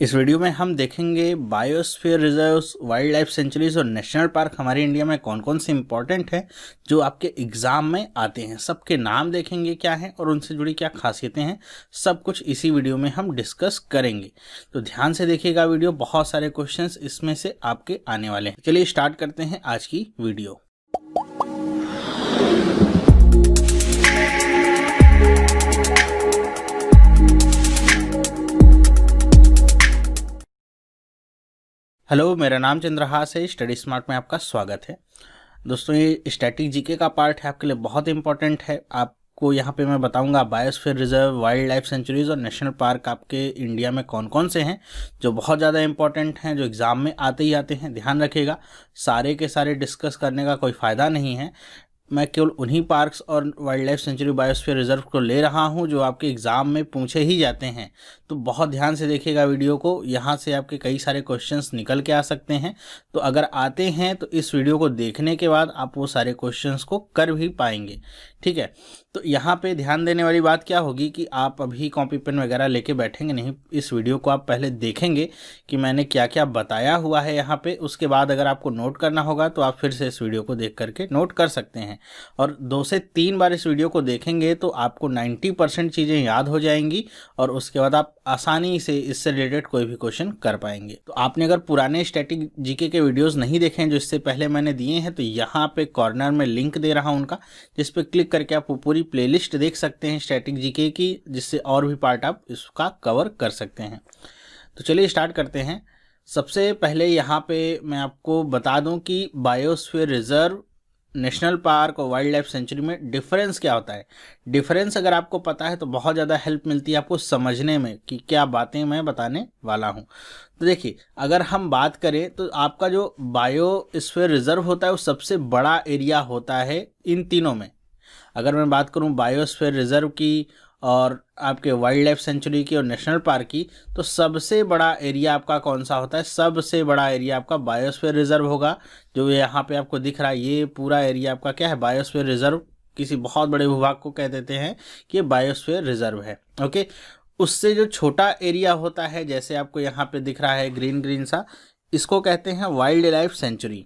इस वीडियो में हम देखेंगे biosphere reserves, wild life sanctuaries और नेशनल पार्क हमारे इंडिया में कौन कौन से इंपॉर्टेंट हैं जो आपके एग्जाम में आते हैं। सबके नाम देखेंगे क्या हैं और उनसे जुड़ी क्या खासियतें हैं, सब कुछ इसी वीडियो में हम डिस्कस करेंगे। तो ध्यान से देखिएगा वीडियो, बहुत सारे क्वेश्चंस इसमें से आपके आने वाले हैं। चलिए स्टार्ट करते हैं आज की वीडियो। हेलो, मेरा नाम चंद्रहास है। स्टडी स्मार्ट में आपका स्वागत है। दोस्तों, ये स्टैटिक जीके का पार्ट है, आपके लिए बहुत इंपॉर्टेंट है। आपको यहाँ पे मैं बताऊंगा biosphere reserve, wild life sanctuaries और नेशनल पार्क आपके इंडिया में कौन कौन से हैं जो बहुत ज़्यादा इंपॉर्टेंट हैं, जो एग्ज़ाम में आते ही आते हैं। ध्यान रखिएगा, सारे के सारे डिस्कस करने का कोई फ़ायदा नहीं है। मैं केवल उन्हीं पार्क्स और wild life century, biosphere reserve को ले रहा हूं जो आपके एग्ज़ाम में पूछे ही जाते हैं। तो बहुत ध्यान से देखिएगा वीडियो को, यहाँ से आपके कई सारे क्वेश्चंस निकल के आ सकते हैं। तो अगर आते हैं तो इस वीडियो को देखने के बाद आप वो सारे क्वेश्चंस को कर भी पाएंगे। ठीक है, तो यहाँ पे ध्यान देने वाली बात क्या होगी कि आप अभी कॉपी पेन वगैरह लेके बैठेंगे नहीं। इस वीडियो को आप पहले देखेंगे कि मैंने क्या क्या बताया हुआ है यहाँ पे। उसके बाद अगर आपको नोट करना होगा तो आप फिर से इस वीडियो को देख करके नोट कर सकते हैं। और 2 से 3 बार इस वीडियो को देखेंगे तो आपको 90% चीज़ें याद हो जाएंगी और उसके बाद आप आसानी से इससे रिलेटेड कोई भी क्वेश्चन कर पाएंगे। तो आपने अगर पुराने स्टैटिक जीके के वीडियोस नहीं देखे हैं जो इससे पहले मैंने दिए हैं, तो यहाँ पे कॉर्नर में लिंक दे रहा हूँ उनका, जिस पे क्लिक करके आप पूरी प्लेलिस्ट देख सकते हैं स्टैटिक जीके की, जिससे और भी पार्ट आप इसका कवर कर सकते हैं। तो चलिए स्टार्ट करते हैं। सबसे पहले यहाँ पे मैं आपको बता दूं कि बायोस्फीयर रिजर्व, नेशनल पार्क और वाइल्ड लाइफ सेंचुरी में डिफरेंस क्या होता है। डिफरेंस अगर आपको पता है तो बहुत ज़्यादा हेल्प मिलती है आपको समझने में कि क्या बातें मैं बताने वाला हूँ। तो देखिए, अगर हम बात करें तो आपका जो बायोस्फीयर रिजर्व होता है वो सबसे बड़ा एरिया होता है इन तीनों में। अगर मैं बात करूं बायोस्फीयर रिजर्व की और आपके वाइल्ड लाइफ सेंचुरी की और नेशनल पार्क की, तो सबसे बड़ा एरिया आपका कौन सा होता है? सबसे बड़ा एरिया आपका बायोस्फीयर रिजर्व होगा। जो यहाँ पे आपको दिख रहा है, ये पूरा एरिया आपका क्या है? Biosphere reserve. किसी बहुत बड़े भूभाग को कह देते हैं कि ये बायोस्फीयर रिजर्व है। ओके, उससे जो छोटा एरिया होता है, जैसे आपको यहाँ पे दिख रहा है ग्रीन ग्रीन सा, इसको कहते हैं वाइल्ड लाइफ सेंचुरी।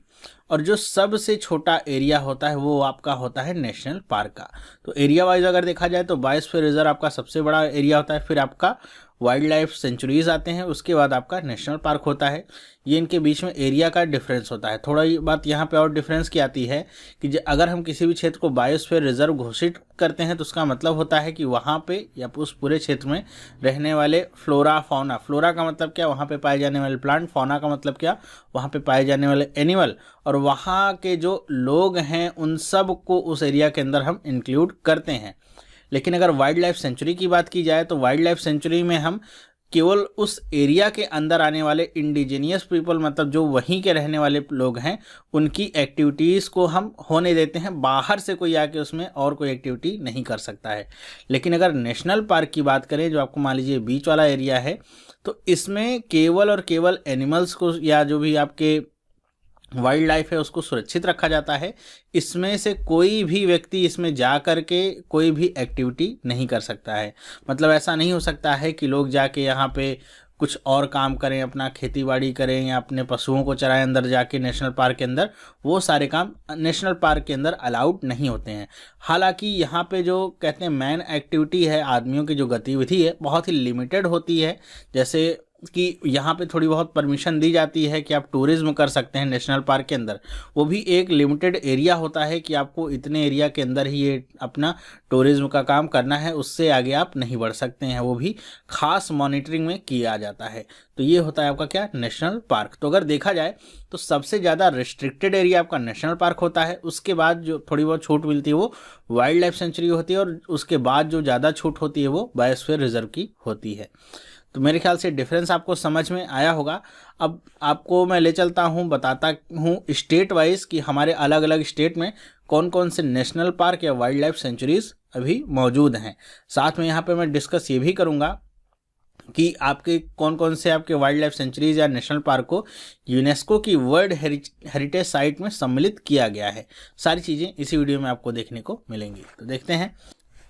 और जो सबसे छोटा एरिया होता है वो आपका होता है नेशनल पार्क का। तो एरिया वाइज अगर देखा जाए तो बायोस्फीयर रिजर्व आपका सबसे बड़ा एरिया होता है, फिर आपका वाइल्ड लाइफ सेंचुरीज आते हैं, उसके बाद आपका नेशनल पार्क होता है। ये इनके बीच में एरिया का डिफरेंस होता है। थोड़ा ये बात यहाँ पे और डिफरेंस की आती है कि अगर हम किसी भी क्षेत्र को बायोस्फीयर रिजर्व घोषित करते हैं तो उसका मतलब होता है कि वहाँ पे या उस पूरे क्षेत्र में रहने वाले फ्लोरा फौना, फ्लोरा का मतलब क्या? वहाँ पे पाए जाने वाले प्लांट, फौना का मतलब क्या? वहाँ पे पाए जाने वाले एनिमल, और वहाँ के जो लोग हैं उन सब को उस एरिया के अंदर हम इंक्लूड करते हैं। लेकिन अगर वाइल्ड लाइफ सेंचुरी की बात की जाए तो वाइल्ड लाइफ सेंचुरी में हम केवल उस एरिया के अंदर आने वाले इंडिजीनियस पीपल, मतलब जो वहीं के रहने वाले लोग हैं, उनकी एक्टिविटीज़ को हम होने देते हैं। बाहर से कोई आके उसमें और कोई एक्टिविटी नहीं कर सकता है। लेकिन अगर नेशनल पार्क की बात करें, जो आपको मान लीजिए बीच वाला एरिया है, तो इसमें केवल और केवल एनिमल्स को या जो भी आपके वाइल्ड लाइफ है उसको सुरक्षित रखा जाता है। इसमें से कोई भी व्यक्ति इसमें जा कर के कोई भी एक्टिविटी नहीं कर सकता है। मतलब ऐसा नहीं हो सकता है कि लोग जाके यहाँ पे कुछ और काम करें, अपना खेती बाड़ी करें या अपने पशुओं को चराएं अंदर जाके नेशनल पार्क के अंदर। वो सारे काम नेशनल पार्क के अंदर अलाउड नहीं होते हैं। हालांकि यहाँ पे जो कहते हैं मैन एक्टिविटी है, आदमियों की जो गतिविधि है, बहुत ही लिमिटेड होती है। जैसे कि यहाँ पे थोड़ी बहुत परमिशन दी जाती है कि आप टूरिज्म कर सकते हैं नेशनल पार्क के अंदर। वो भी एक लिमिटेड एरिया होता है कि आपको इतने एरिया के अंदर ही ये अपना टूरिज्म का काम करना है, उससे आगे आप नहीं बढ़ सकते हैं। वो भी खास मॉनिटरिंग में किया जाता है। तो ये होता है आपका क्या? National park. तो अगर देखा जाए तो सबसे ज़्यादा रिस्ट्रिक्टेड एरिया आपका नेशनल पार्क होता है। उसके बाद जो थोड़ी बहुत छूट मिलती है वो वाइल्ड लाइफ सेंचुरी होती है, और उसके बाद जो ज़्यादा छूट होती है वो बायोस्फीयर रिजर्व की होती है। तो मेरे ख्याल से डिफरेंस आपको समझ में आया होगा। अब आपको मैं ले चलता हूँ, बताता हूँ स्टेट वाइज कि हमारे अलग अलग स्टेट में कौन कौन से नेशनल पार्क या वाइल्ड लाइफ सेंचुरीज अभी मौजूद हैं। साथ में यहाँ पे मैं डिस्कस ये भी करूँगा कि आपके कौन कौन से आपके वाइल्ड लाइफ सेंचुरीज या नेशनल पार्क को यूनेस्को की वर्ल्ड हेरिटेज साइट में सम्मिलित किया गया है। सारी चीज़ें इसी वीडियो में आपको देखने को मिलेंगी। तो देखते हैं।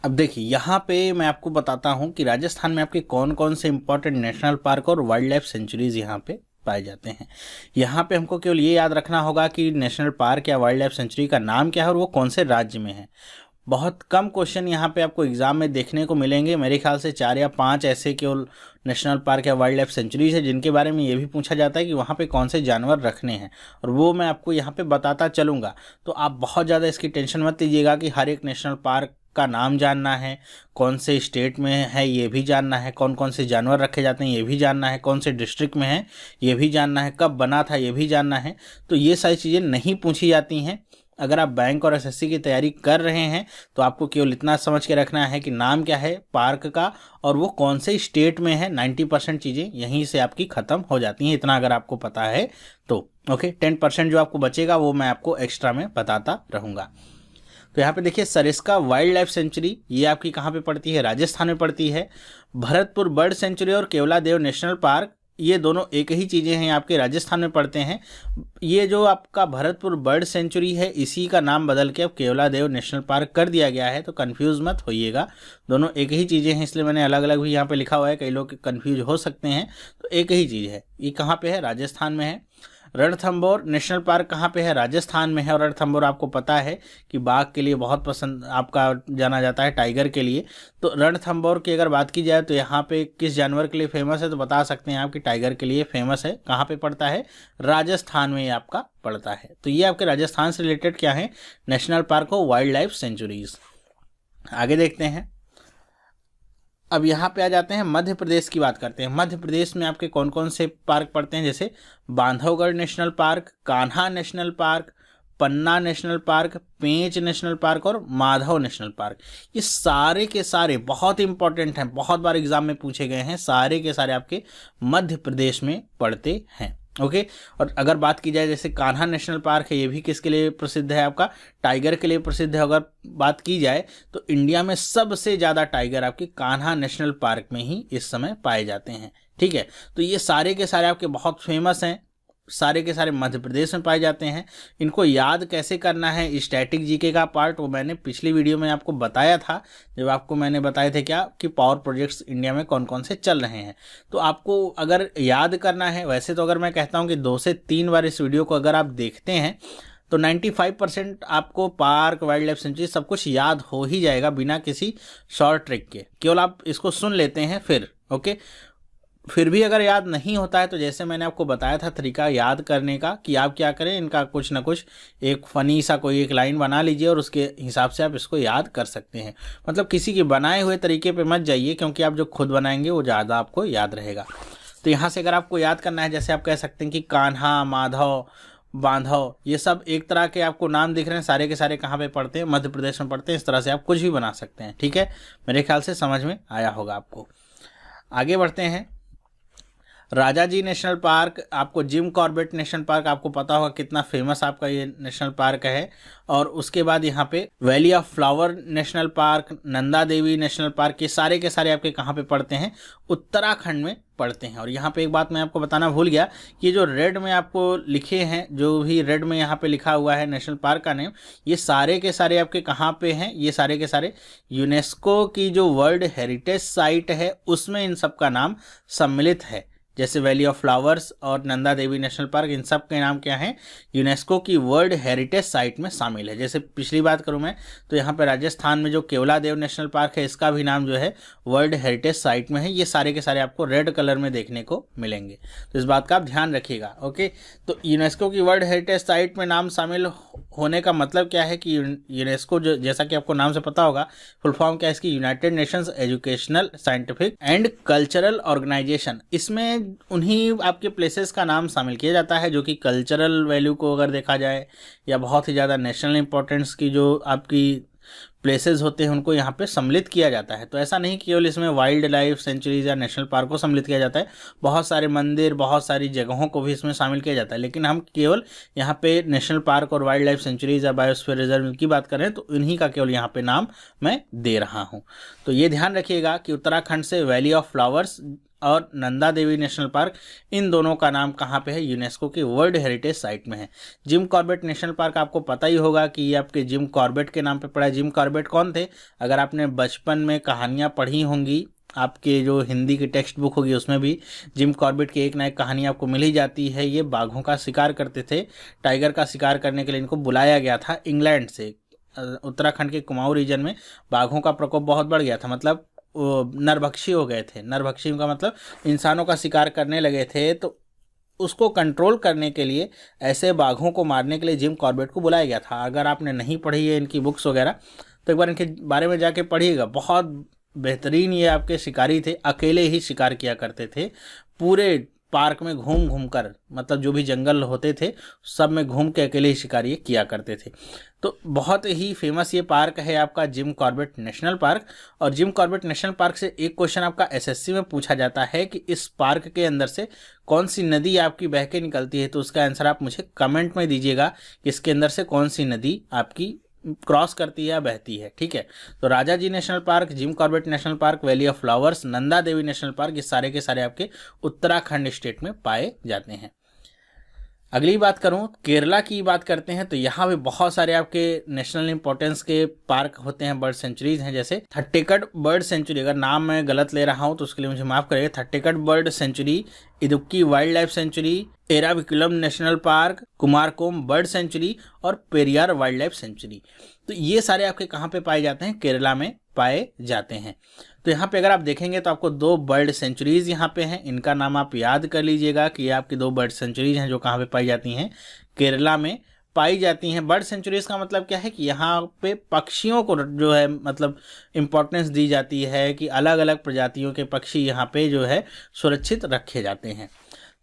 अब देखिए यहाँ पे मैं आपको बताता हूँ कि राजस्थान में आपके कौन कौन से इंपॉर्टेंट नेशनल पार्क और वाइल्ड लाइफ सेंचुरीज यहाँ पे पाए जाते हैं। यहाँ पे हमको केवल ये याद रखना होगा कि नेशनल पार्क या वाइल्ड लाइफ सेंचुरी का नाम क्या है और वो कौन से राज्य में है। बहुत कम क्वेश्चन यहाँ पे आपको एग्जाम में देखने को मिलेंगे, मेरे ख्याल से 4 या 5 ऐसे केवल नेशनल पार्क या वाइल्ड लाइफ सेंचुरीज है जिनके बारे में ये भी पूछा जाता है कि वहाँ पे कौन से जानवर रखने हैं, और वो मैं आपको यहाँ पे बताता चलूँगा। तो आप बहुत ज़्यादा इसकी टेंशन मत लीजिएगा कि हर एक नेशनल पार्क का नाम जानना है, कौन से स्टेट में है ये भी जानना है, कौन कौन से जानवर रखे जाते हैं ये भी जानना है, कौन से डिस्ट्रिक्ट में है ये भी जानना है, कब बना था ये भी जानना है। तो ये सारी चीज़ें नहीं पूछी जाती हैं। अगर आप बैंक और एसएससी की तैयारी कर रहे हैं तो आपको केवल इतना समझ के रखना है कि नाम क्या है पार्क का और वो कौन से स्टेट में है। 90% चीज़ें यहीं से आपकी ख़त्म हो जाती हैं, इतना अगर आपको पता है तो। ओके, 10% जो आपको बचेगा वो मैं आपको एक्स्ट्रा में बताता रहूँगा। तो यहाँ पे देखिए सरिस्का वाइल्ड लाइफ सेंचुरी, ये आपकी कहाँ पे पड़ती है, राजस्थान में पड़ती है। भरतपुर बर्ड सेंचुरी और केवलादेव नेशनल पार्क, ये दोनों एक ही चीज़ें हैं, आपके राजस्थान में पड़ते हैं। ये जो आपका भरतपुर बर्ड सेंचुरी है इसी का नाम बदल के अब केवलादेव नेशनल पार्क कर दिया गया है, तो कंफ्यूज मत होइएगा, दोनों एक ही चीज़ें हैं, इसलिए मैंने अलग अलग भी यहाँ पे लिखा हुआ है, कई लोग कंफ्यूज हो सकते हैं। तो एक ही चीज़ है, ये कहाँ पे है, राजस्थान में है। रणथंभौर नेशनल पार्क कहाँ पे है, राजस्थान में है। और रणथंभौर आपको पता है कि बाघ के लिए बहुत पसंद आपका जाना जाता है, टाइगर के लिए। तो रणथंभौर की अगर बात की जाए तो यहाँ पे किस जानवर के लिए फेमस है, तो बता सकते हैं आप कि टाइगर के लिए फेमस है। कहाँ पे पड़ता है, राजस्थान में ये आपका पड़ता है। तो ये आपके राजस्थान से रिलेटेड क्या है, नेशनल पार्क हो, वाइल्ड लाइफ सेंचुरीज। आगे देखते हैं, अब यहाँ पे आ जाते हैं मध्य प्रदेश की बात करते हैं। मध्य प्रदेश में आपके कौन कौन से पार्क पड़ते हैं, जैसे Bandhavgarh national park, Kanha national park, Panna national park, Pench national park और माधव नेशनल पार्क। ये सारे के सारे बहुत इंपॉर्टेंट हैं, बहुत बार एग्जाम में पूछे गए हैं, सारे के सारे आपके मध्य प्रदेश में पड़ते हैं। ओके, और अगर बात की जाए जैसे कान्हा नेशनल पार्क है, ये भी किसके लिए प्रसिद्ध है, आपका टाइगर के लिए प्रसिद्ध है। अगर बात की जाए तो इंडिया में सबसे ज़्यादा टाइगर आपके कान्हा नेशनल पार्क में ही इस समय पाए जाते हैं। ठीक है, तो ये सारे के सारे आपके बहुत फेमस हैं, सारे के सारे मध्य प्रदेश में पाए जाते हैं। इनको याद कैसे करना है, स्टैटिक जीके का पार्ट, वो मैंने पिछली वीडियो में आपको बताया था, जब आपको मैंने बताए थे क्या कि पावर प्रोजेक्ट्स इंडिया में कौन कौन से चल रहे हैं। तो आपको अगर याद करना है, वैसे तो अगर मैं कहता हूँ कि 2 से 3 बार इस वीडियो को अगर आप देखते हैं तो 95% आपको पार्क, वाइल्ड लाइफ सेंचुरी सब कुछ याद हो ही जाएगा बिना किसी शॉर्ट ट्रिक के। केवल आप इसको सुन लेते हैं फिर। ओके, फिर भी अगर याद नहीं होता है तो जैसे मैंने आपको बताया था तरीका याद करने का कि आप क्या करें, इनका कुछ ना कुछ एक फ़नी सा कोई एक लाइन बना लीजिए और उसके हिसाब से आप इसको याद कर सकते हैं। मतलब किसी के बनाए हुए तरीके पे मत जाइए, क्योंकि आप जो खुद बनाएंगे वो ज़्यादा आपको याद रहेगा। तो यहाँ से अगर आपको याद करना है, जैसे आप कह सकते हैं कि कान्हा, माधव, बांधव, ये सब एक तरह के आपको नाम दिख रहे हैं, सारे के सारे कहाँ पे पढ़ते हैं, मध्य प्रदेश में पढ़ते हैं। इस तरह से आप कुछ भी बना सकते हैं। ठीक है, मेरे ख्याल से समझ में आया होगा आपको। आगे बढ़ते हैं, राजाजी नेशनल पार्क, आपको जिम कॉर्बेट नेशनल पार्क आपको पता होगा कितना फेमस आपका ये नेशनल पार्क है। और उसके बाद यहाँ पे valley of flower national park, Nanda Devi national park, ये सारे के सारे आपके कहाँ पे पड़ते हैं, उत्तराखंड में पड़ते हैं। और यहाँ पे एक बात मैं आपको बताना भूल गया कि जो रेड में आपको लिखे हैं, जो भी रेड में यहाँ पे लिखा हुआ है नेशनल पार्क का नेम, ये सारे के सारे आपके कहाँ पे हैं, ये सारे के सारे यूनेस्को की जो वर्ल्ड हेरिटेज साइट है उसमें इन सब का नाम सम्मिलित है। जैसे वैली ऑफ फ्लावर्स और नंदा देवी नेशनल पार्क, इन सब के नाम क्या हैं, यूनेस्को की वर्ल्ड हेरिटेज साइट में शामिल है। जैसे पिछली बात करूं मैं तो यहाँ पे राजस्थान में जो केवलादेव नेशनल पार्क है, इसका भी नाम जो है वर्ल्ड हेरिटेज साइट में है। ये सारे के सारे आपको रेड कलर में देखने को मिलेंगे, तो इस बात का आप ध्यान रखिएगा। ओके, तो यूनेस्को की वर्ल्ड हेरिटेज साइट में नाम शामिल होने का मतलब क्या है कि यूनेस्को, जो जैसा कि आपको नाम से पता होगा, फुल फॉर्म क्या है इसकी, United Nations Educational, Scientific and Cultural Organization. इसमें उन्हीं आपके प्लेसेस का नाम शामिल किया जाता है जो कि कल्चरल वैल्यू को अगर देखा जाए या बहुत ही ज़्यादा नेशनल इंपॉर्टेंस की जो आपकी प्लेसेस होते हैं उनको यहाँ पे सम्मिलित किया जाता है। तो ऐसा नहीं केवल इसमें वाइल्ड लाइफ सेंचुरीज या नेशनल पार्क को सम्मिलित किया जाता है, बहुत सारे मंदिर, बहुत सारी जगहों को भी इसमें शामिल किया जाता है। लेकिन हम केवल यहाँ पे नेशनल पार्क और वाइल्ड लाइफ सेंचुरीज या बायोस्फीयर रिजर्व की बात करें तो इन्हीं का केवल यहाँ पे नाम मैं दे रहा हूँ। तो ये ध्यान रखिएगा कि उत्तराखंड से वैली ऑफ फ्लावर्स और नंदा देवी नेशनल पार्क, इन दोनों का नाम कहाँ पे है, यूनेस्को की वर्ल्ड हेरिटेज साइट में है। जिम कॉर्बेट नेशनल पार्क आपको पता ही होगा कि ये आपके जिम कॉर्बेट के नाम पे पड़ा है। जिम कॉर्बेट कौन थे, अगर आपने बचपन में कहानियाँ पढ़ी होंगी, आपके जो हिंदी की टेक्स्ट बुक होगी उसमें भी जिम कॉर्बेट की एक ना एक कहानी आपको मिल ही जाती है। ये बाघों का शिकार करते थे, टाइगर का शिकार करने के लिए इनको बुलाया गया था इंग्लैंड से। उत्तराखंड के कुमाऊं रीजन में बाघों का प्रकोप बहुत बढ़ गया था, मतलब नरभक्षी हो गए थे। नरभक्षी का मतलब इंसानों का शिकार करने लगे थे, तो उसको कंट्रोल करने के लिए, ऐसे बाघों को मारने के लिए जिम कॉर्बेट को बुलाया गया था। अगर आपने नहीं पढ़ी है इनकी बुक्स वगैरह तो एक बार इनके बारे में जाके पढ़िएगा। बहुत बेहतरीन ये आपके शिकारी थे, अकेले ही शिकार किया करते थे, पूरे पार्क में घूम घूम कर, मतलब जो भी जंगल होते थे सब में घूम के अकेले ही शिकार ये किया करते थे। तो बहुत ही फेमस ये पार्क है आपका जिम कॉर्बेट नेशनल पार्क। और जिम कॉर्बेट नेशनल पार्क से एक क्वेश्चन आपका एसएससी में पूछा जाता है कि इस पार्क के अंदर से कौन सी नदी आपकी बह के निकलती है, तो उसका आंसर आप मुझे कमेंट में दीजिएगा कि इसके अंदर से कौन सी नदी आपकी क्रॉस करती है या बहती है। ठीक है, तो Rajaji national park, Jim Corbett national park, valley of flowers, Nanda Devi national park, ये सारे के सारे आपके उत्तराखंड स्टेट में पाए जाते हैं। अगली बात करूं, केरला की बात करते हैं, तो यहाँ भी बहुत सारे आपके नेशनल इंपॉर्टेंस के पार्क होते हैं, बर्ड सेंचुरीज हैं। जैसे थट्टेकड बर्ड सेंचुरी, अगर नाम मैं गलत ले रहा हूं तो उसके लिए मुझे माफ करिएगा। Thattekad bird sanctuary, Idukki wild life sanctuary, Eravikulam national park, Kumarakom bird sanctuary और पेरियार वाइल्ड लाइफ सेंचुरी, तो ये सारे आपके कहाँ पे पाए जाते हैं, केरला में पाए जाते हैं। तो यहाँ पे अगर आप देखेंगे तो आपको 2 बर्ड सेंचुरीज यहाँ पे हैं, इनका नाम आप याद कर लीजिएगा कि ये आपकी 2 बर्ड सेंचुरीज हैं जो कहाँ पे पाई जाती हैं, केरला में पाई जाती हैं। बर्ड सेंचुरीज का मतलब क्या है कि यहाँ पे पक्षियों को जो है मतलब इम्पोर्टेंस दी जाती है कि अलग अलग प्रजातियों के पक्षी यहाँ पे जो है सुरक्षित रखे जाते हैं।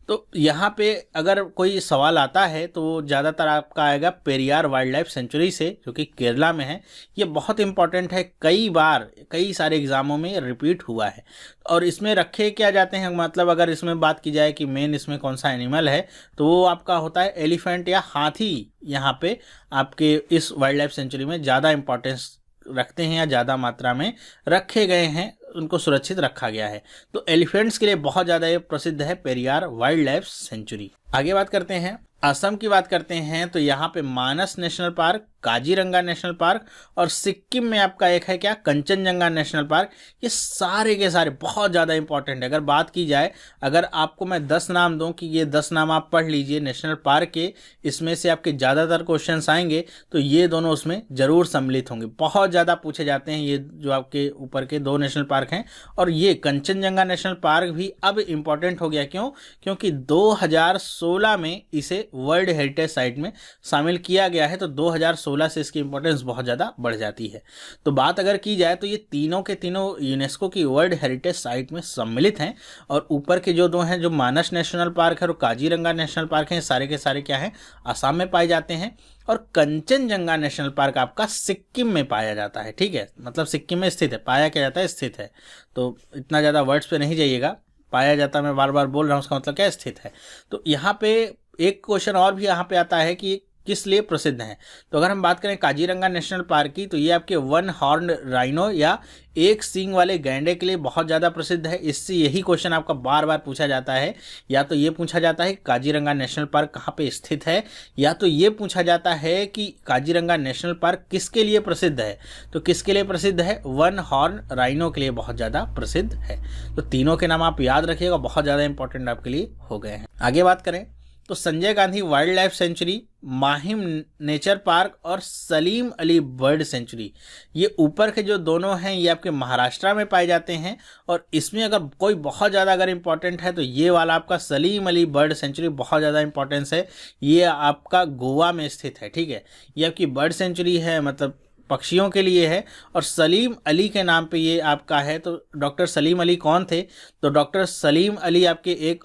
तो यहाँ पे अगर कोई सवाल आता है तो ज़्यादातर आपका आएगा पेरियार वाइल्ड लाइफ सेंचुरी से, जो कि केरला में है। ये बहुत इंपॉर्टेंट है, कई बार कई सारे एग्जामों में रिपीट हुआ है। और इसमें रखे क्या जाते हैं, मतलब अगर इसमें बात की जाए कि मेन इसमें कौन सा एनिमल है, तो वो आपका होता है एलिफेंट या हाथी। यहाँ पे आपके इस वाइल्ड लाइफ सेंचुरी में ज़्यादा इंपॉर्टेंस रखते हैं या ज़्यादा मात्रा में रखे गए हैं, उनको सुरक्षित रखा गया है। तो एलिफेंट्स के लिए बहुत ज़्यादा ये प्रसिद्ध है पेरियार वाइल्ड लाइफ सेंचुरी। आगे बात करते हैं, असम की बात करते हैं, तो यहाँ पे Manas national park, Kaziranga national park और सिक्किम में आपका एक है क्या, कंचनजंगा नेशनल पार्क। ये सारे के सारे बहुत ज़्यादा इंपॉर्टेंट है। अगर बात की जाए, अगर आपको मैं 10 नाम दूं कि ये 10 नाम आप पढ़ लीजिए नेशनल पार्क के, इसमें से आपके ज़्यादातर क्वेश्चंस आएंगे, तो ये दोनों उसमें जरूर सम्मिलित होंगे। बहुत ज़्यादा पूछे जाते हैं ये जो आपके ऊपर के 2 नेशनल पार्क हैं। और ये कंचनजंगा नेशनल पार्क भी अब इम्पॉर्टेंट हो गया, क्यों, क्योंकि 2016 में इसे वर्ल्ड हेरिटेज साइट में शामिल किया गया है। तो 2016 से इसकी इंपॉर्टेंस बहुत ज़्यादा बढ़ जाती है। तो बात अगर की जाए तो ये तीनों के तीनों यूनेस्को की वर्ल्ड हेरिटेज साइट में सम्मिलित हैं। और ऊपर के जो 2 हैं, जो मानस नेशनल पार्क है और काजीरंगा नेशनल पार्क है, सारे के सारे क्या हैं, असम में पाए जाते हैं। और कंचनजंगा नेशनल पार्क आपका सिक्किम में पाया जाता है। ठीक है, मतलब सिक्किम में स्थित है, पाया क्या जाता है, स्थित है। तो इतना ज़्यादा वर्ड्स पे नहीं जाइएगा, पाया जाता मैं बार बार बोल रहा हूँ, उसका मतलब क्या है, स्थित है। तो यहाँ पे एक क्वेश्चन और भी यहाँ पे आता है कि किस लिए प्रसिद्ध हैं। तो अगर हम बात करें काजीरंगा नेशनल पार्क की, तो ये आपके 1 हॉर्न राइनो या एक सींग वाले गैंडे के लिए बहुत ज़्यादा प्रसिद्ध है। इससे यही क्वेश्चन आपका बार बार पूछा जाता है, या तो ये पूछा जाता है काजीरंगा नेशनल पार्क कहाँ पे स्थित है, या तो ये पूछा जाता है कि काजीरंगा नेशनल पार्क किसके लिए प्रसिद्ध है। तो किसके लिए प्रसिद्ध है, 1 हॉर्न राइनो के लिए बहुत ज़्यादा प्रसिद्ध है। तो तीनों के नाम आप याद रखिएगा, बहुत ज़्यादा इंपॉर्टेंट आपके लिए हो गए हैं। आगे बात करें तो Sanjay Gandhi wild life century, Mahim nature park और सलीम अली बर्ड सेंचुरी, ये ऊपर के जो दोनों हैं ये आपके महाराष्ट्र में पाए जाते हैं। और इसमें अगर कोई बहुत ज़्यादा अगर इम्पोर्टेंट है तो ये वाला आपका सलीम अली बर्ड सेंचुरी बहुत ज़्यादा इंपॉर्टेंस है। ये आपका गोवा में स्थित है। ठीक है, ये आपकी बर्ड सेंचुरी है, मतलब पक्षियों के लिए है। और सलीम अली के नाम पे ये आपका है। तो डॉक्टर सलीम अली कौन थे, तो डॉक्टर सलीम अली आपके एक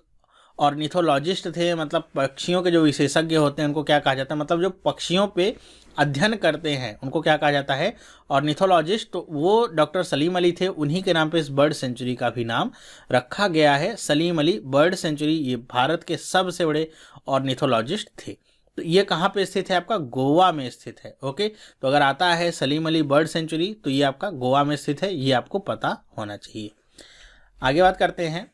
ऑर्निथोलॉजिस्ट थे, मतलब पक्षियों के जो विशेषज्ञ होते हैं उनको क्या कहा जाता है, मतलब जो पक्षियों पे अध्ययन करते हैं उनको क्या कहा जाता है, ऑर्निथोलॉजिस्ट। तो वो डॉक्टर सलीम अली थे, उन्हीं के नाम पे इस बर्ड सेंचुरी का भी नाम रखा गया है, सलीम अली बर्ड सेंचुरी। ये भारत के सबसे बड़े ऑर्निथोलॉजिस्ट थे। तो ये कहाँ पे स्थित है, आपका गोवा में स्थित है। ओके, तो अगर आता है सलीम अली बर्ड सेंचुरी तो ये आपका गोवा में स्थित है, ये आपको पता होना चाहिए। आगे बात करते हैं,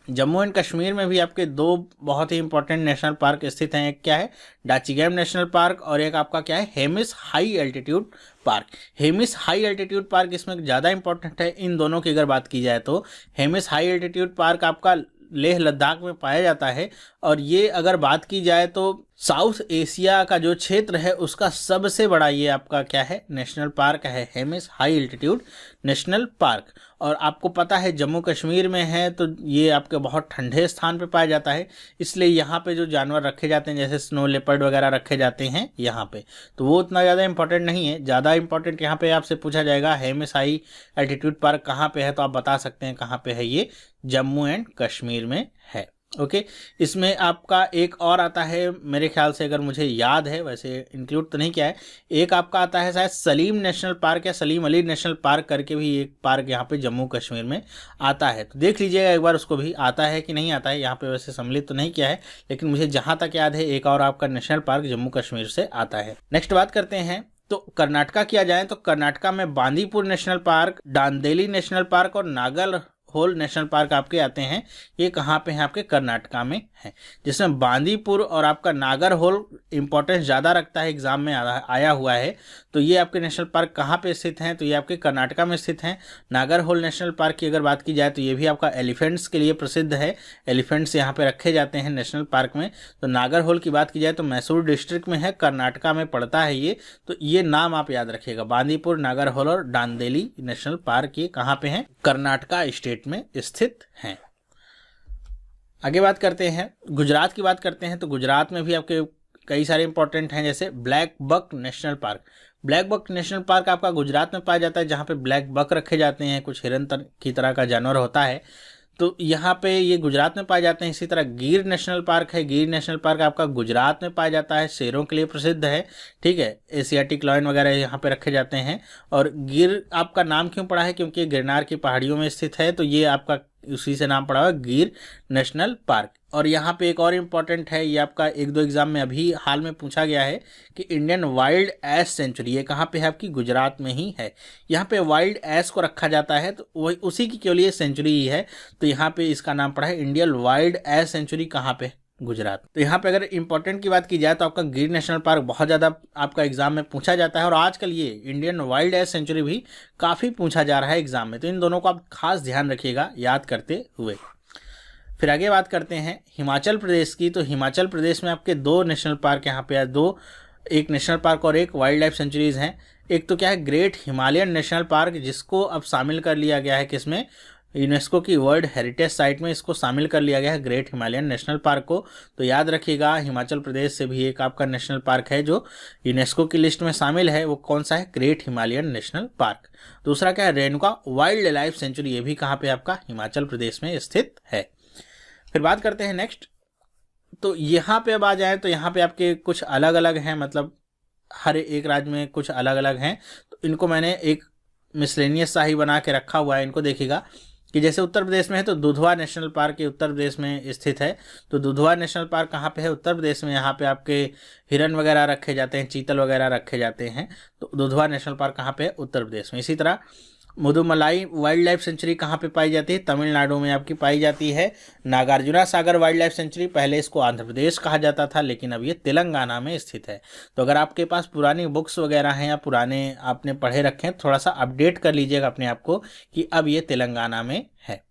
जम्मू एंड कश्मीर में भी आपके दो बहुत ही इंपॉर्टेंट नेशनल पार्क स्थित हैं। एक क्या है, डाचीगैम नेशनल पार्क, और एक आपका क्या है, Hemis high altitude park. Hemis high altitude park इसमें ज़्यादा इंपॉर्टेंट है इन दोनों की अगर बात की जाए तो। हेमिस हाई एल्टीट्यूड पार्क आपका लेह लद्दाख में पाया जाता है, और ये अगर बात की जाए तो साउथ एशिया का जो क्षेत्र है उसका सबसे बड़ा ये आपका क्या है, नेशनल पार्क है, Hemis high altitude national park. और आपको पता है जम्मू कश्मीर में है तो ये आपके बहुत ठंडे स्थान पे पाया जाता है, इसलिए यहाँ पे जो जानवर रखे जाते हैं जैसे स्नो लेपर्ड वगैरह रखे जाते हैं यहाँ पे, तो वो उतना ज़्यादा इंपॉर्टेंट नहीं है। ज़्यादा इंपॉर्टेंट यहाँ पे आपसे पूछा जाएगा हेमिस हाई एल्टीट्यूड पार्क कहाँ पे है, तो आप बता सकते हैं कहाँ पे है, ये जम्मू एंड कश्मीर में है। ओके, इसमें आपका एक और आता है मेरे ख्याल से, अगर मुझे याद है, वैसे इंक्लूड तो नहीं किया है, एक आपका आता है शायद सलीम नेशनल पार्क या सलीम अली नेशनल पार्क करके भी एक पार्क यहाँ पे जम्मू कश्मीर में आता है, तो देख लीजिएगा एक बार उसको भी, आता है कि नहीं आता है। यहाँ पे वैसे सम्मिलित तो नहीं किया है, लेकिन मुझे जहाँ तक याद है एक और आपका नेशनल पार्क जम्मू कश्मीर से आता है। नेक्स्ट बात करते हैं तो कर्नाटका किया जाए तो कर्नाटका में Bandipur national park, Dandeli national park और नागर होल नेशनल पार्क आपके आते हैं। ये कहाँ पे हैं, आपके कर्नाटका में है, जिसमें बांदीपुर और आपका नागर होल इंपॉर्टेंस ज़्यादा रखता है, एग्जाम में आया हुआ है। तो ये आपके नेशनल पार्क कहाँ पे स्थित हैं, तो ये आपके कर्नाटका में स्थित हैं। नागर होल नेशनल पार्क की अगर बात की जाए तो ये भी आपका एलिफेंट्स के लिए प्रसिद्ध है, एलिफेंट्स यहाँ पे रखे जाते हैं नेशनल पार्क में। तो नागर होल की बात की जाए तो मैसूर डिस्ट्रिक्ट में है, कर्नाटका में पड़ता है ये, तो ये नाम आप याद रखिएगा, बांदीपुर, नागर होल और डांदेली नेशनल पार्क, ये कहाँ पे हैं, कर्नाटका स्टेट में स्थित हैं। आगे बात करते हैं, गुजरात की बात करते हैं तो गुजरात में भी आपके कई सारे इंपॉर्टेंट हैं, जैसे Black Buck National Park. Black Buck National Park आपका गुजरात में पाया जाता है, जहाँ पे ब्लैक बक रखे जाते हैं, कुछ हिरन की तरह का जानवर होता है, तो यहाँ पे ये गुजरात में पाए जाते हैं। इसी तरह गिर नेशनल पार्क है, गिर नेशनल पार्क आपका गुजरात में पाया जाता है, शेरों के लिए प्रसिद्ध है, ठीक है, एशियाटिक लॉयन वगैरह यहाँ पे रखे जाते हैं। और गिर आपका नाम क्यों पड़ा है, क्योंकि गिरनार की पहाड़ियों में स्थित है, तो ये आपका उसी से नाम पड़ा हुआ गिर नेशनल पार्क। और यहाँ पे एक और इम्पॉर्टेंट है, ये आपका एक दो एग्जाम में अभी हाल में पूछा गया है कि इंडियन वाइल्ड एस सेंचुरी, ये कहाँ पे है, आपकी गुजरात में ही है। यहाँ पे वाइल्ड एस को रखा जाता है, तो वही उसी की केवल ये सेंचुरी ही है, तो यहाँ पे इसका नाम पड़ा है इंडियन वाइल्ड एस सेंचुरी, कहाँ पे, गुजरात। तो यहाँ पे अगर इंपॉर्टेंट की बात की जाए तो आपका गिर नेशनल पार्क बहुत ज़्यादा आपका एग्जाम में पूछा जाता है, और आजकल ये इंडियन वाइल्ड एस सेंचुरी भी काफ़ी पूछा जा रहा है एग्जाम में, तो इन दोनों को आप खास ध्यान रखिएगा याद करते हुए। फिर आगे बात करते हैं हिमाचल प्रदेश की, तो हिमाचल प्रदेश में आपके दो नेशनल पार्क यहाँ पे दो, एक नेशनल पार्क और एक वाइल्ड लाइफ सेंचुरीज हैं। एक तो क्या है, ग्रेट हिमालयन नेशनल पार्क, जिसको अब शामिल कर लिया गया है किसमें, यूनेस्को की वर्ल्ड हेरिटेज साइट में इसको शामिल कर लिया गया है, ग्रेट हिमालयन नेशनल पार्क को। तो याद रखिएगा हिमाचल प्रदेश से भी एक आपका नेशनल पार्क है जो यूनेस्को की लिस्ट में शामिल है, वो कौन सा है, ग्रेट हिमालयन नेशनल पार्क। दूसरा क्या है, रेणुका वाइल्ड लाइफ सेंचुरी, ये भी कहाँ पे आपका हिमाचल प्रदेश में स्थित है। फिर बात करते हैं नेक्स्ट, तो यहाँ पे अब आ जाए तो यहाँ पे आपके कुछ अलग अलग हैं, मतलब हर एक राज्य में कुछ अलग अलग हैं, तो इनको मैंने एक मिसलेनियस सा ही बना के रखा हुआ है। इनको देखिएगा कि जैसे उत्तर प्रदेश में है तो दुधवा नेशनल पार्क उत्तर प्रदेश में स्थित है, तो दुधवा नेशनल पार्क कहाँ पे है, उत्तर प्रदेश में। यहाँ पे आपके हिरन वगैरह रखे जाते हैं, चीतल वगैरह रखे जाते हैं, तो दुधवा नेशनल पार्क कहाँ पे है, उत्तर प्रदेश में। इसी तरह मुदुमलाई वाइल्ड लाइफ सेंचुरी कहाँ पे पाई जाती है, तमिलनाडु में आपकी पाई जाती है। नागार्जुना सागर वाइल्ड लाइफ सेंचुरी, पहले इसको आंध्र प्रदेश कहा जाता था, लेकिन अब ये तेलंगाना में स्थित है। तो अगर आपके पास पुरानी बुक्स वगैरह हैं या पुराने आपने पढ़े रखे हैं, थोड़ा सा अपडेट कर लीजिएगा अपने आप को कि अब ये तेलंगाना में है।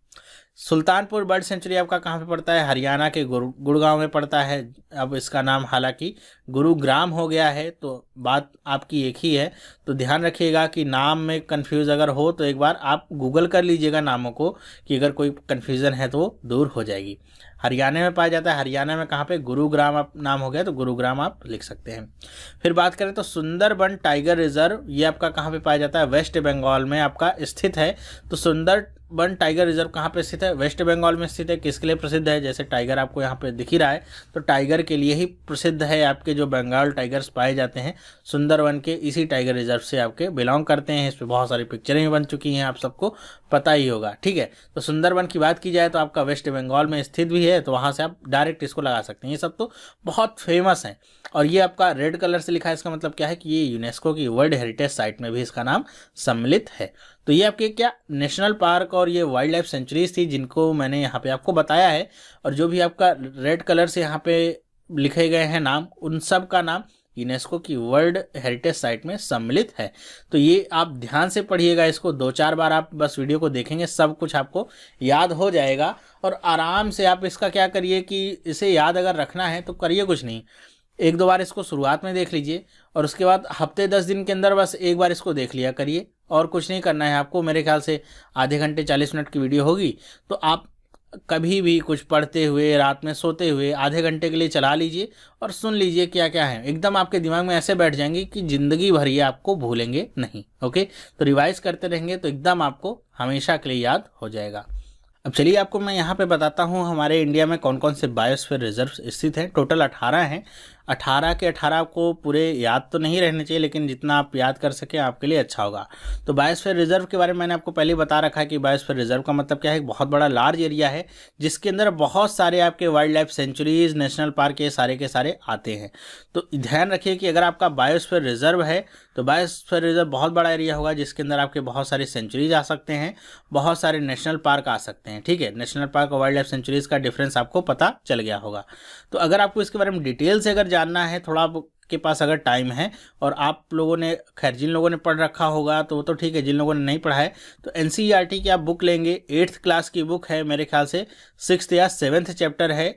सुल्तानपुर बर्ड सेंचुरी आपका कहाँ पे पड़ता है, हरियाणा के गुड़गांव में पड़ता है। अब इसका नाम हालांकि गुरुग्राम हो गया है, तो बात आपकी एक ही है, तो ध्यान रखिएगा कि नाम में कंफ्यूज अगर हो तो एक बार आप गूगल कर लीजिएगा नामों को, कि अगर कोई कंफ्यूजन है तो वो दूर हो जाएगी। हरियाणा में पाया जाता है, हरियाणा में कहाँ पे, गुरुग्राम आप नाम हो गया, तो गुरुग्राम आप लिख सकते हैं। फिर बात करें तो सुंदरबन टाइगर रिजर्व, ये आपका कहाँ पे पाया जाता है, वेस्ट बंगाल में आपका स्थित है। तो सुंदरबन टाइगर रिजर्व कहाँ पे स्थित है, वेस्ट बंगाल में स्थित है। किसके लिए प्रसिद्ध है, जैसे टाइगर आपको यहाँ पे दिख ही रहा है, तो टाइगर के लिए ही प्रसिद्ध है। आपके जो बंगाल टाइगर्स पाए जाते हैं सुंदरबन के इसी टाइगर रिजर्व से आपके बिलोंग करते हैं। इस पर बहुत सारी पिक्चरें भी बन चुकी हैं, आप सबको पता ही होगा, ठीक है। तो सुंदरबन की बात की जाए तो आपका वेस्ट बंगाल में स्थित भी है, तो वहाँ से आप डायरेक्ट इसको लगा सकते हैं। ये सब तो बहुत फेमस हैं, और ये आपका रेड कलर से लिखा है, इसका मतलब क्या है कि ये यूनेस्को की वर्ल्ड हेरिटेज साइट में भी इसका नाम सम्मिलित है। तो ये आपके क्या नेशनल पार्क और ये वाइल्ड लाइफ सेंचुरीज थी जिनको मैंने यहाँ पे आपको बताया है। और जो भी आपका रेड कलर से यहाँ पे लिखे गए हैं नाम, उन सब का नाम यूनेस्को की वर्ल्ड हेरिटेज साइट में सम्मिलित है। तो ये आप ध्यान से पढ़िएगा, इसको 2-4 बार आप बस वीडियो को देखेंगे, सब कुछ आपको याद हो जाएगा। और आराम से आप इसका क्या करिए कि इसे याद अगर रखना है तो करिए कुछ नहीं, 1-2 बार इसको शुरुआत में देख लीजिए और उसके बाद हफ्ते 10 दिन के अंदर बस एक बार इसको देख लिया करिए, और कुछ नहीं करना है आपको। मेरे ख्याल से आधे घंटे 40 मिनट की वीडियो होगी, तो आप कभी भी कुछ पढ़ते हुए, रात में सोते हुए आधे घंटे के लिए चला लीजिए और सुन लीजिए क्या क्या है। एकदम आपके दिमाग में ऐसे बैठ जाएंगे कि ज़िंदगी भर ये आपको भूलेंगे नहीं। ओके, तो रिवाइज करते रहेंगे तो एकदम आपको हमेशा के लिए याद हो जाएगा। अब चलिए आपको मैं यहाँ पे बताता हूँ हमारे इंडिया में कौन कौन से बायोस्फीयर रिजर्व स्थित हैं। टोटल 18 हैं। 18 के 18 को पूरे याद तो नहीं रहने चाहिए, लेकिन जितना आप याद कर सकें आपके लिए अच्छा होगा। तो बायोस्फीयर रिजर्व के बारे में मैंने आपको पहले बता रखा है कि बायोस्फीयर रिजर्व का मतलब क्या है, एक बहुत बड़ा लार्ज एरिया है जिसके अंदर बहुत सारे आपके wild life sanctuaries, national park ये सारे के सारे आते हैं। तो ध्यान रखिए कि अगर आपका बायोस्फीयर रिजर्व है तो बायोस्फीयर रिजर्व बहुत बड़ा एरिया होगा जिसके अंदर आपके बहुत सारे सेंचुरीज आ सकते हैं, बहुत सारे नेशनल पार्क आ सकते हैं। ठीक है, नेशनल पार्क और वाइल्ड लाइफ सेंचुरीज का डिफरेंस आपको पता चल गया होगा। तो अगर आपको इसके बारे में डिटेल से अगर जानना है, थोड़ा आपके पास अगर टाइम है और आप लोगों ने, खैर जिन लोगों ने पढ़ रखा होगा तो वो तो ठीक है, जिन लोगों ने नहीं पढ़ा है तो एनसीईआरटी की आप बुक लेंगे, 8th क्लास की बुक है, मेरे ख्याल से 6th या 7th चैप्टर है,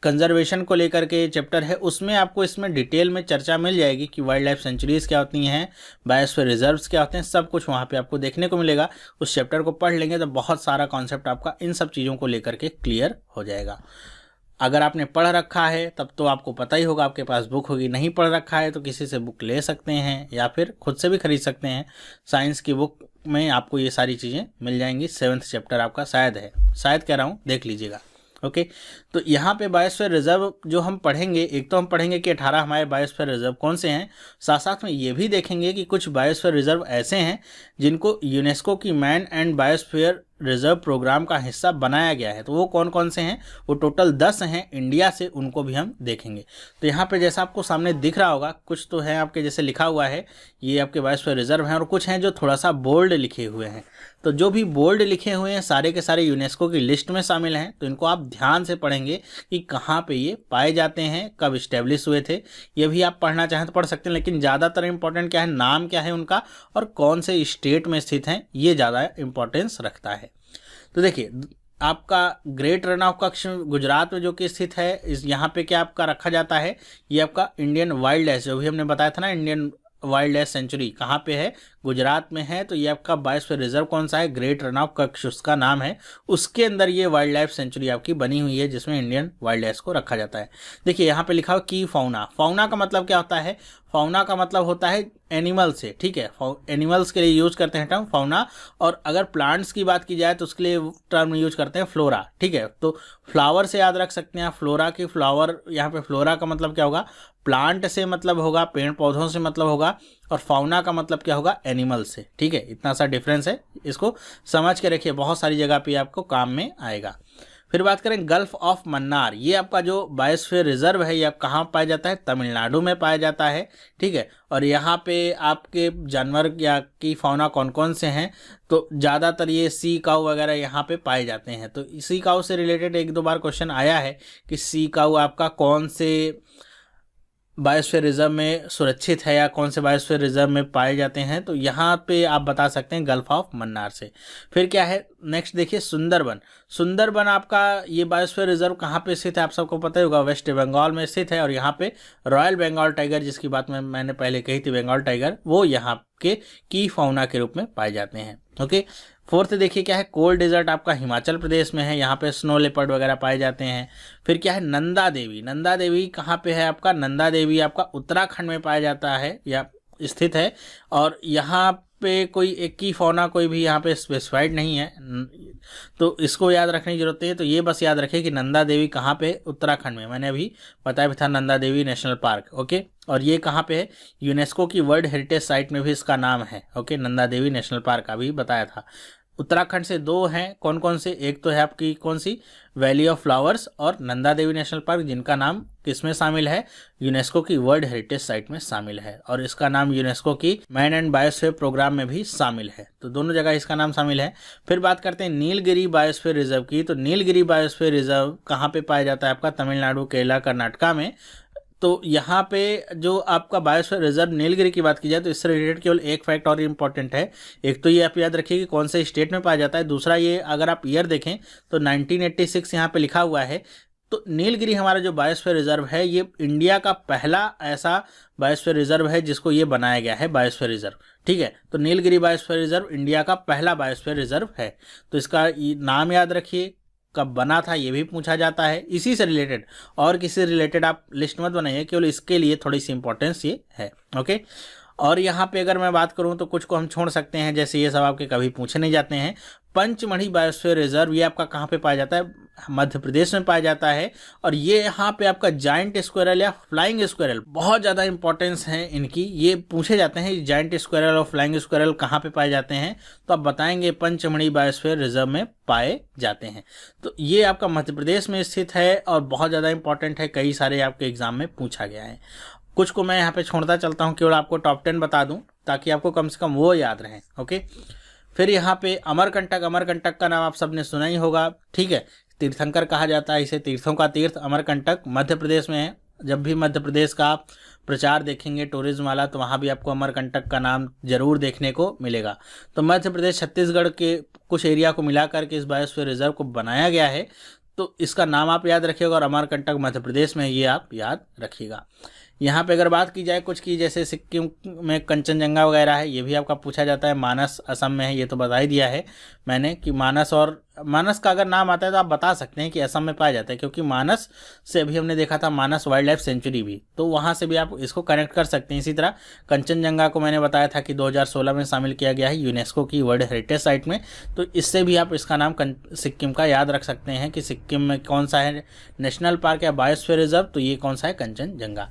कंजर्वेशन को लेकर के चैप्टर है, उसमें आपको इसमें डिटेल में चर्चा मिल जाएगी कि वाइल्ड लाइफ सेंचुरीज क्या होती हैं, बायोस्फीयर रिजर्व्स क्या होते हैं, सब कुछ वहाँ पे आपको देखने को मिलेगा। उस चैप्टर को पढ़ लेंगे तो बहुत सारा कॉन्सेप्ट आपका इन सब चीज़ों को लेकर के क्लियर हो जाएगा। अगर आपने पढ़ रखा है तब तो आपको पता ही होगा, आपके पास बुक होगी। नहीं पढ़ रखा है तो किसी से बुक ले सकते हैं या फिर खुद से भी खरीद सकते हैं। साइंस की बुक में आपको ये सारी चीज़ें मिल जाएंगी। 7th चैप्टर आपका शायद है, शायद कह रहा हूँ, देख लीजिएगा। ओके, तो यहाँ पे बायोस्फीयर रिजर्व जो हम पढ़ेंगे, एक तो हम पढ़ेंगे कि 18 हमारे बायोस्फीयर रिजर्व कौन से हैं, साथ साथ में ये भी देखेंगे कि कुछ बायोस्फीयर रिजर्व ऐसे हैं जिनको यूनेस्को की man and biosphere reserve programme का हिस्सा बनाया गया है। तो वो कौन कौन से हैं, वो टोटल 10 हैं इंडिया से, उनको भी हम देखेंगे। तो यहाँ पे जैसा आपको सामने दिख रहा होगा, कुछ तो है आपके जैसे लिखा हुआ है ये आपके बायोस्फीयर रिजर्व हैं, और कुछ हैं जो थोड़ा सा बोल्ड लिखे हुए हैं। तो जो भी बोल्ड लिखे हुए हैं सारे के सारे यूनेस्को की लिस्ट में शामिल हैं। तो इनको आप ध्यान से पढ़ेंगे कि कहाँ पे ये पाए जाते हैं, कब इस्टेब्लिश हुए थे, ये भी आप पढ़ना चाहें तो पढ़ सकते हैं। लेकिन ज़्यादातर इंपॉर्टेंट क्या है, नाम क्या है उनका और कौन से स्टेट में स्थित हैं, ये ज़्यादा इंपॉर्टेंस रखता है। तो देखिए, आपका great run of Kutch Gujarat में जो कि स्थित है, इस यहाँ पे क्या आपका रखा जाता है, ये आपका इंडियन वाइल्ड लाइफ, जो भी हमने बताया था ना, इंडियन वाइल्ड लाइफ सेंचुरी कहाँ पे है, गुजरात में है। तो ये आपका बायोस्फीयर रिजर्व कौन सा है, ग्रेट रन ऑफ कच्छ उसका नाम है। उसके अंदर ये वाइल्ड लाइफ सेंचुरी आपकी बनी हुई है जिसमें इंडियन वाइल्ड लाइफ को रखा जाता है। देखिए यहाँ पे लिखा हो की फाउना। फाउना का मतलब क्या होता है, फाउना का मतलब होता है एनिमल से। ठीक है, एनिमल्स के लिए यूज करते हैं टर्म फाउना, और अगर प्लांट्स की बात की जाए तो उसके लिए टर्म यूज करते हैं फ्लोरा। ठीक है, तो फ्लावर से याद रख सकते हैं फ्लोरा की, फ्लावर, यहाँ पे फ्लोरा का मतलब क्या होगा, प्लांट से मतलब होगा, पेड़ पौधों से मतलब होगा, और फाउना का मतलब क्या होगा, एनिमल से। ठीक है, इतना सा डिफरेंस है, इसको समझ के रखिए, बहुत सारी जगह पे आपको काम में आएगा। फिर बात करें गल्फ ऑफ मन्नार, ये आपका जो बायोस्फीयर रिजर्व है ये आप कहाँ पाया जाता है, तमिलनाडु में पाया जाता है। ठीक है, और यहाँ पे आपके जानवर या की फाउना कौन कौन से हैं, तो ज़्यादातर ये सी काऊ वगैरह यहाँ पे पाए जाते हैं। तो सी काऊ से रिलेटेड 1-2 बार क्वेश्चन आया है कि सी काऊ आपका कौन से बायोस्फीयर रिजर्व में सुरक्षित है या कौन से बायोस्फीयर रिजर्व में पाए जाते हैं, तो यहाँ पे आप बता सकते हैं गल्फ ऑफ मन्नार से। फिर क्या है नेक्स्ट, देखिए सुंदरबन। सुंदरबन आपका ये बायोस्फीयर रिजर्व कहाँ पे स्थित है, आप सबको पता ही होगा, वेस्ट बंगाल में स्थित है। और यहाँ पे रॉयल बंगाल टाइगर, जिसकी बात मैंने पहले कही थी, बंगाल टाइगर, वो यहाँ के की फाउना के रूप में पाए जाते हैं। ओके, 4th देखिए क्या है, कोल्ड डेजर्ट आपका हिमाचल प्रदेश में है, यहाँ पे स्नो लेपर्ड वगैरह पाए जाते हैं। फिर क्या है, नंदा देवी। नंदा देवी कहाँ पे है आपका, नंदा देवी आपका उत्तराखंड में पाया जाता है या स्थित है, और यहाँ पे कोई एक की फाउना कोई भी यहाँ पे स्पेसिफाइड नहीं है, तो इसको याद रखने की जरूरत है। तो ये बस याद रखें कि नंदा देवी कहाँ पे, उत्तराखंड में, मैंने अभी बताया भी था Nanda Devi national park. Okay, और ये कहाँ पे है, यूनेस्को की वर्ल्ड हेरिटेज साइट में भी इसका नाम है। Okay, Nanda Devi national park अभी बताया था। उत्तराखंड से 2 हैं, कौन कौन से, एक तो है आपकी कौन सी, वैली ऑफ फ्लावर्स और नंदा देवी नेशनल पार्क, जिनका नाम किसमें शामिल है, यूनेस्को की वर्ल्ड हेरिटेज साइट में शामिल है, और इसका नाम यूनेस्को की मैन एंड बायोस्फीयर प्रोग्राम में भी शामिल है। तो दोनों जगह इसका नाम शामिल है। फिर बात करते हैं नीलगिरी बायोस्फीयर रिजर्व की। तो नीलगिरी बायोस्फीयर रिजर्व कहाँ पे पाया जाता है, आपका तमिलनाडु, केरला, कर्नाटका में। तो यहाँ पे जो आपका बायोस्फीयर रिजर्व नीलगिरी की बात की जाए तो इससे रिलेटेड केवल एक फैक्ट और इम्पॉर्टेंट है। एक तो ये आप याद रखिए कि कौन से स्टेट में पाया जाता है, दूसरा ये अगर आप ईयर देखें तो 1986 यहाँ पे लिखा हुआ है। तो नीलगिरी हमारा जो बायोस्फीयर रिजर्व है ये इंडिया का पहला ऐसा बायोस्फीयर रिजर्व है जिसको ये बनाया गया है बायोस्फीयर रिजर्व, ठीक है। तो नीलगिरी बायोस्फीयर रिजर्व इंडिया का पहला बायोस्फीयर रिजर्व है। तो इसका नाम याद रखिए, कब बना था ये भी पूछा जाता है, इसी से रिलेटेड, और किसी से रिलेटेड आप लिस्ट मत बनाइए, केवल इसके लिए थोड़ी सी इंपॉर्टेंस ये है, ओके। और यहाँ पे अगर मैं बात करूँ तो कुछ को हम छोड़ सकते हैं, जैसे ये सब आपके कभी पूछे नहीं जाते हैं। पंचमढ़ी बायोस्फीयर रिजर्व ये आपका कहाँ पे पाया जाता है, मध्य प्रदेश में पाया जाता है। और ये यहाँ पे आपका जायंट स्क्वायरल या फ्लाइंग स्क्वायरल, बहुत ज़्यादा इंपॉर्टेंस है इनकी, ये पूछे जाते हैं जायंट स्क्वायरल और फ्लाइंग स्क्वायरल कहाँ पे पाए जाते हैं, तो आप बताएंगे पंचमढ़ी बायोस्फीयर रिजर्व में पाए जाते हैं। तो ये आपका मध्य प्रदेश में स्थित है और बहुत ज़्यादा इंपॉर्टेंट है, कई सारे आपके एग्जाम में पूछा गया है। कुछ को मैं यहाँ पे छोड़ता चलता हूँ, केवल आपको टॉप 10 बता दूँ ताकि आपको कम से कम वो याद रहे, ओके। फिर यहाँ पे अमरकंटक, अमरकंटक का नाम आप सबने सुना ही होगा, ठीक है। तीर्थंकर कहा जाता है इसे, तीर्थों का तीर्थ अमरकंटक मध्य प्रदेश में है। जब भी मध्य प्रदेश का प्रचार देखेंगे टूरिज्म वाला तो वहाँ भी आपको अमरकंटक का नाम जरूर देखने को मिलेगा। तो मध्य प्रदेश छत्तीसगढ़ के कुछ एरिया को मिला करके इस बायोस्फीयर रिजर्व को बनाया गया है, तो इसका नाम आप याद रखिएगा, और अमरकंटक मध्य प्रदेश में ये आप याद रखिएगा। यहाँ पे अगर बात की जाए कुछ की, जैसे सिक्किम में कंचनजंगा वगैरह है, ये भी आपका पूछा जाता है। मानस असम में है, ये तो बता ही दिया है मैंने कि मानस, और मानस का अगर नाम आता है तो आप बता सकते हैं कि असम में पाया जाता है, क्योंकि मानस से अभी हमने देखा था मानस वाइल्ड लाइफ सेंचुरी भी, तो वहाँ से भी आप इसको कनेक्ट कर सकते हैं। इसी तरह कंचनजंगा को मैंने बताया था कि 2016 में शामिल किया गया है यूनेस्को की वर्ल्ड हेरिटेज साइट में, तो इससे भी आप इसका नाम सिक्किम का याद रख सकते हैं कि सिक्किम में कौन सा है नेशनल पार्क या बायोस्फीयर रिजर्व, तो ये कौन सा है, कंचनजंगा।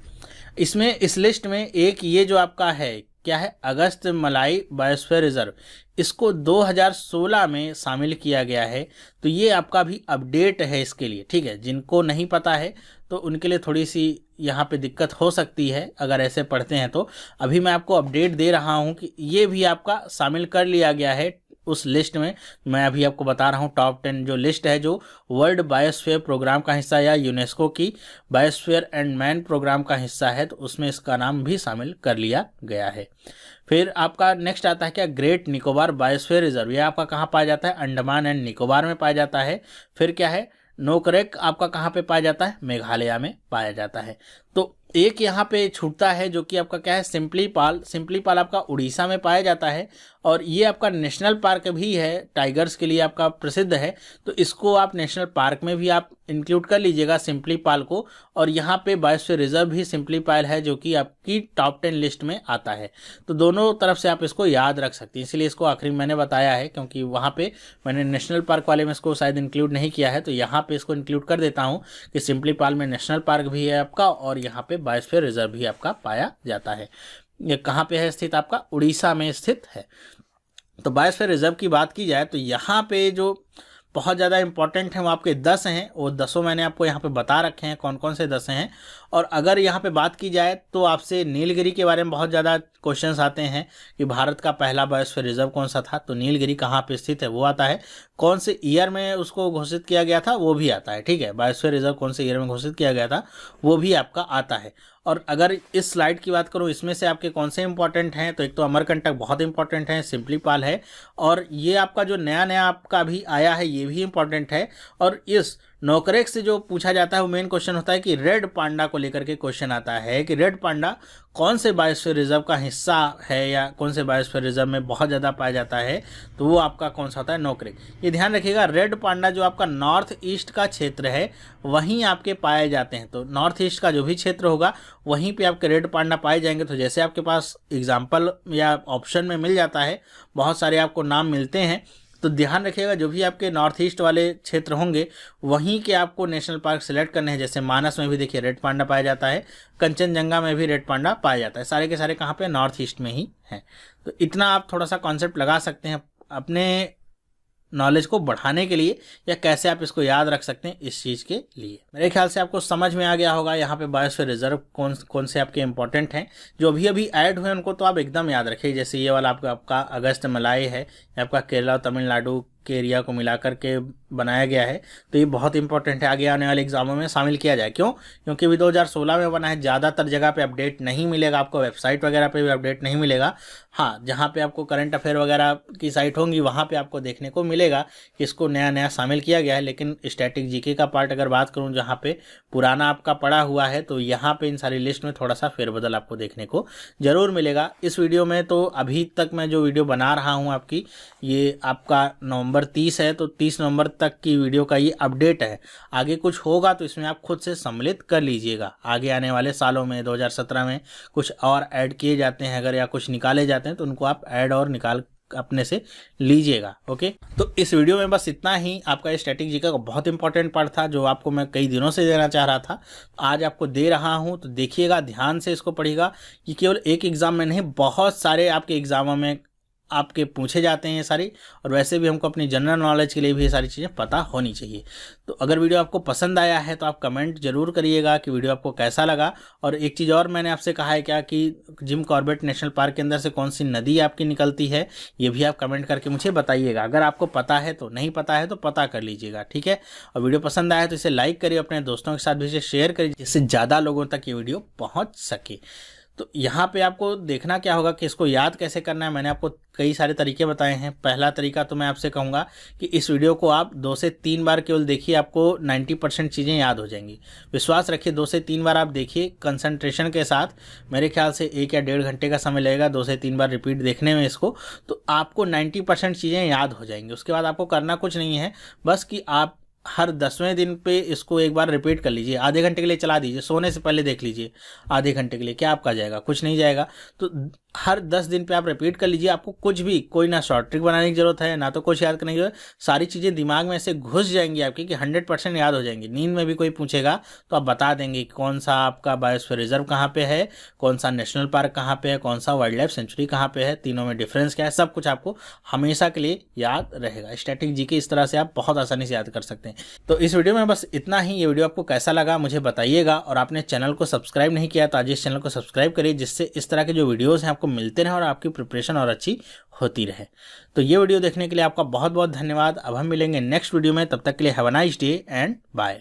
इसमें इस लिस्ट में एक ये जो आपका है क्या है, अगस्त मलाई बायोस्फीयर रिजर्व, इसको 2016 में शामिल किया गया है। तो ये आपका भी अपडेट है इसके लिए, ठीक है। जिनको नहीं पता है तो उनके लिए थोड़ी सी यहाँ पे दिक्कत हो सकती है अगर ऐसे पढ़ते हैं, तो अभी मैं आपको अपडेट दे रहा हूँ कि ये भी आपका शामिल कर लिया गया है उस लिस्ट में। मैं अभी आपको बता रहा हूँ टॉप 10 जो लिस्ट है, जो वर्ल्ड बायोस्फीयर प्रोग्राम का हिस्सा या यूनेस्को की बायोस्फीयर एंड मैन प्रोग्राम का हिस्सा है, तो उसमें इसका नाम भी शामिल कर लिया गया है। फिर आपका नेक्स्ट आता है क्या, ग्रेट निकोबार बायोस्फीयर रिजर्व, ये आपका कहाँ पाया जाता है, अंडमान एंड निकोबार में पाया जाता है। फिर क्या है, नोकरेक आपका कहाँ पे पाया जाता है, मेघालय में पाया जाता है। तो एक यहाँ पे छूटता है जो कि आपका क्या है, सिंपली पाल, सिंपली पाल आपका उड़ीसा में पाया जाता है, और ये आपका नेशनल पार्क भी है, टाइगर्स के लिए आपका प्रसिद्ध है, तो इसको आप नेशनल पार्क में भी आप इंक्लूड कर लीजिएगा सिंपली पाल को। और यहाँ पे बायोस्फीयर रिजर्व भी सिंपली पाल है जो कि आपकी टॉप 10 लिस्ट में आता है। तो दोनों तरफ से आप इसको याद रख सकते हैं, इसलिए इसको आखिरी में मैंने बताया है, क्योंकि वहाँ पे मैंने नेशनल पार्क वाले में इसको शायद इंक्लूड नहीं किया है, तो यहाँ पे इसको इंक्लूड कर देता हूँ कि सिंपली पाल में नेशनल पार्क भी है आपका, और यहाँ पे बायोस्फीयर रिजर्व भी आपका पाया जाता है। ये कहाँ पे है स्थित, आपका उड़ीसा में स्थित है। तो बायोस्फीयर रिजर्व की बात की जाए तो यहाँ पे जो बहुत ज़्यादा इंपॉर्टेंट हैं वो आपके 10 हैं, वो 10 मैंने आपको यहाँ पे बता रखे हैं कौन कौन से 10 हैं। और अगर यहाँ पे बात की जाए तो आपसे नीलगिरी के बारे में बहुत ज़्यादा क्वेश्चंस आते हैं कि भारत का पहला बायोस्फीयर रिजर्व कौन सा था, तो नीलगिरी कहाँ पे स्थित है वो आता है, कौन से ईयर में उसको घोषित किया गया था वो भी आता है, ठीक है। बायोस्फीयर रिजर्व कौन से ईयर में घोषित किया गया था वो भी आपका आता है। और अगर इस स्लाइड की बात करूँ, इसमें से आपके कौन से इंपॉर्टेंट हैं, तो एक तो अमरकंटक बहुत इंपॉर्टेंट है, सिंपली पाल है, और ये आपका जो नया नया आपका भी आया है ये भी इंपॉर्टेंट है। और इस नोकरेक से जो पूछा जाता है वो मेन क्वेश्चन होता है कि रेड पांडा को लेकर के क्वेश्चन आता है कि रेड पांडा कौन से बायोस्फीयर रिजर्व का हिस्सा है या कौन से बायोस्फीयर रिजर्व में बहुत ज़्यादा पाया जाता है, तो वो आपका कौन सा होता है, नोकरेक। ये ध्यान रखिएगा, रेड पांडा जो आपका नॉर्थ ईस्ट का क्षेत्र है वहीं आपके पाए जाते हैं, तो नॉर्थ ईस्ट का जो भी क्षेत्र होगा वहीं पे आपके रेड पांडा पाए जाएंगे। तो जैसे आपके पास एग्जाम्पल या ऑप्शन में मिल जाता है, बहुत सारे आपको नाम मिलते हैं, तो ध्यान रखिएगा जो भी आपके नॉर्थ ईस्ट वाले क्षेत्र होंगे वहीं के आपको नेशनल पार्क सिलेक्ट करने हैं। जैसे मानस में भी देखिए रेड पांडा पाया जाता है, कंचनजंगा में भी रेड पांडा पाया जाता है, सारे के सारे कहाँ पे, नॉर्थ ईस्ट में ही हैं। तो इतना आप थोड़ा सा कॉन्सेप्ट लगा सकते हैं अपने नॉलेज को बढ़ाने के लिए या कैसे आप इसको याद रख सकते हैं इस चीज़ के लिए। मेरे ख्याल से आपको समझ में आ गया होगा यहाँ पे बायोस्फीयर रिजर्व कौन कौन से आपके इंपॉर्टेंट हैं। जो अभी अभी ऐड हुए उनको तो आप एकदम याद रखिए, जैसे ये वाला आपका अगस्त मलाई है, ये आपका केरला और तमिलनाडु के एरिया को मिलाकर के बनाया गया है। तो ये बहुत इंपॉर्टेंट है, आगे आने वाले एग्जामों में शामिल किया जाए। क्यों? क्योंकि अभी 2016 में बना है, ज़्यादातर जगह पे अपडेट नहीं मिलेगा आपको, वेबसाइट वगैरह पे भी अपडेट नहीं मिलेगा। हाँ, जहाँ पे आपको करंट अफेयर वगैरह की साइट होंगी वहाँ पे आपको देखने को मिलेगा कि इसको नया नया शामिल किया गया है। लेकिन स्टैटिक जीके का पार्ट अगर बात करूँ जहाँ पे पुराना आपका पड़ा हुआ है, तो यहाँ पे इन सारी लिस्ट में थोड़ा सा फेरबदल आपको देखने को जरूर मिलेगा। इस वीडियो में तो अभी तक मैं जो वीडियो बना रहा हूँ आपकी, ये आपका नवंबर 30 है, तो 30 नवंबर तक की वीडियो का ये अपडेट है। आगे कुछ होगा तो इसमें आप खुद से सम्मिलित कर लीजिएगा। आगे आने वाले सालों में 2017 में कुछ और ऐड किए जाते हैं अगर, या कुछ निकाले जाते हैं तो उनको आप ऐड और निकाल अपने से लीजिएगा। ओके, तो इस वीडियो में बस इतना ही। आपका स्टैटिक जीके का बहुत इंपॉर्टेंट पार्ट था जो आपको मैं कई दिनों से देना चाह रहा था, आज आपको दे रहा हूं। तो देखिएगा, ध्यान से इसको पढ़िएगा। ये केवल एक एग्जाम में नहीं, बहुत सारे आपके एग्जामों में आपके पूछे जाते हैं ये सारी, और वैसे भी हमको अपनी जनरल नॉलेज के लिए भी ये सारी चीज़ें पता होनी चाहिए। तो अगर वीडियो आपको पसंद आया है तो आप कमेंट जरूर करिएगा कि वीडियो आपको कैसा लगा। और एक चीज़ और मैंने आपसे कहा है क्या कि जिम कॉर्बेट नेशनल पार्क के अंदर से कौन सी नदी आपकी निकलती है, ये भी आप कमेंट करके मुझे बताइएगा। अगर आपको पता है तो, नहीं पता है तो पता कर लीजिएगा, ठीक है। और वीडियो पसंद आया तो इसे लाइक करिए, अपने दोस्तों के साथ भी इसे शेयर करिए, जिससे ज़्यादा लोगों तक ये वीडियो पहुँच सके। तो यहाँ पे आपको देखना क्या होगा कि इसको याद कैसे करना है। मैंने आपको कई सारे तरीके बताए हैं। पहला तरीका तो मैं आपसे कहूँगा कि इस वीडियो को आप 2 से 3 बार केवल देखिए, आपको 90% चीज़ें याद हो जाएंगी। विश्वास रखिए, 2 से 3 बार आप देखिए कंसंट्रेशन के साथ। मेरे ख्याल से 1 या 1.5 घंटे का समय लगेगा 2 से 3 बार रिपीट देखने में इसको, तो आपको 90% चीज़ें याद हो जाएंगी। उसके बाद आपको करना कुछ नहीं है, बस कि आप हर 10वें दिन पे इसको एक बार रिपीट कर लीजिए। आधे घंटे के लिए चला दीजिए, सोने से पहले देख लीजिए। आधे घंटे के लिए क्या आपका जाएगा? कुछ नहीं जाएगा। तो हर 10 दिन पे आप रिपीट कर लीजिए। आपको कुछ भी, कोई ना शॉर्ट ट्रिक बनाने की जरूरत है, ना तो कुछ याद करने की जरूरत। सारी चीज़ें दिमाग में ऐसे घुस जाएंगी आपकी कि 100% याद हो जाएंगी। नींद में भी कोई पूछेगा तो आप बता देंगे कौन सा आपका बायोस्फीयर रिजर्व कहाँ पे है, कौन सा नेशनल पार्क कहाँ पे है, कौन सा वाइल्ड लाइफ सेंचुरी कहाँ पे है, तीनों में डिफरेंस क्या है, सब कुछ आपको हमेशा के लिए याद रहेगा। स्टैटिक जीके इस तरह से आप बहुत आसानी से याद कर सकते हैं। तो इस वीडियो में बस इतना ही। ये वीडियो आपको कैसा लगा मुझे बताइएगा, और आपने चैनल को सब्सक्राइब नहीं किया तो आज इस चैनल को सब्सक्राइब करिए, जिससे इस तरह के जो वीडियोस हैं आपको मिलते रहें और आपकी प्रिपरेशन और अच्छी होती रहे। तो ये वीडियो देखने के लिए आपका बहुत बहुत धन्यवाद। अब हम मिलेंगे नेक्स्ट वीडियो में, तब तक के लिए have a nice day and bye.